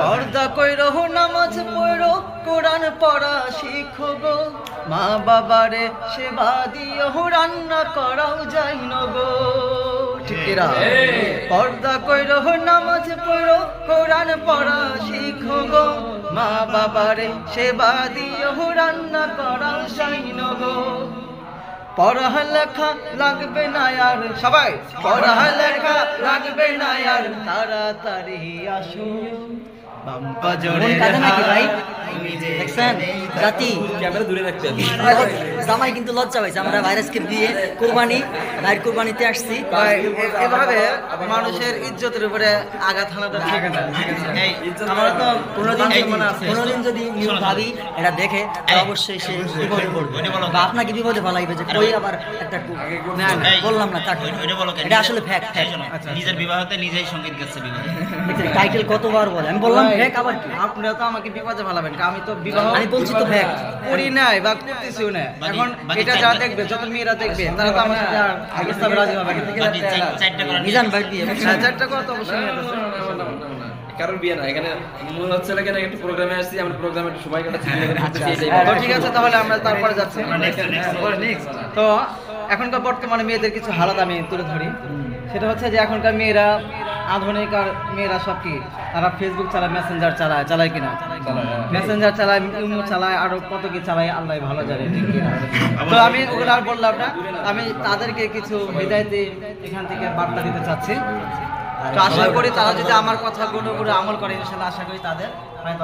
পর্দা কইরো নামাজ পড়ো কোরআন পড়া শিখো গো, মা বাবারে সেবা দিও রান্না করাও যাই গো। ঠিকরা পর্দা কইরো নামাজ পড়ো কোরআন পড়া শিখো গো, মা বাবারে সেবা দিও রান্না করাও যাই গো। পড়ালেখা লাগবে না আর সবাই, পড়ালেখা লাগবে না আর তাড়াতাড়ি আসো বাম্পা জোরে ভাই দেখছেন জাতি ক্যামেরা দূরে রাখতে হবে। জামাই কিন্তু লজ্জা পাইছে। আমরা ভাইরাসকে দিয়ে কুরবানি ভাইয়ের কুরবানিতে আসছি। ভাই এভাবে মানুষের ইজ্জতের উপরে আঘাত হানাটা ঠিক না। আমরা তো কোনোদিন যদি ভাবি এটা দেখে অবশ্যই সে বিপদে পড়বে বা আপনাকে বিপদে ফেলাইবে যে কই আবার একটা বললাম না তাকে, এটা আসলে ফ্যাক্ট। নিজের বিবাহতে নিজেই সঙ্গীত গাচ্ছে বিবাহে। টাইটেল কতবার বলে, আমি বললাম ফ্যাক্ট আবার কি? আপনারা তো আমাকে বিপদে ফেলাবেন, আমি তো বিবাহ আমি বলছি তো ফ্যাক্ট করি নাই বা করতেছিও না। এখন এটা যারা দেখবে, যত মেয়েরা দেখবে তারা তো আমার সাথে আর আগের সাথে রাজি হবে না। মিজান ভাই দিয়ে চারটা কথা অবশ্যই নিয়ে আসছে। কারণ বিয়ে না, এখানে মনে হচ্ছে না কেন একটা প্রোগ্রামে আসছি, আমরা প্রোগ্রামে একটু সময় কাটাচ্ছি। তো ঠিক আছে, তাহলে আমরা তারপরে যাচ্ছি। তো এখনকার বর্তমানে মেয়েদের কিছু হালাত আমি তুলে ধরি। সেটা হচ্ছে যে এখনকার মেয়েরা আধুনিক আর মেয়েরা সব কি, তারা ফেসবুক চালায়, মেসেঞ্জার চালায় কিনা, মেসেঞ্জার চালায়, ইমো চালায়, আরো কত কি চালায়, আল্লাহ ভালো জানে। ঠিক কিনা? তো আমি ওগুলো আর বললাম না, আমি তাদেরকে কিছু হৃদয়তে এখান থেকে বার্তা দিতে চাচ্ছি। তো আশা করি তারা যদি আমার কথাগুলো করে আমল করে, ইনশাআল্লাহ আশা করি তাদের হয়তো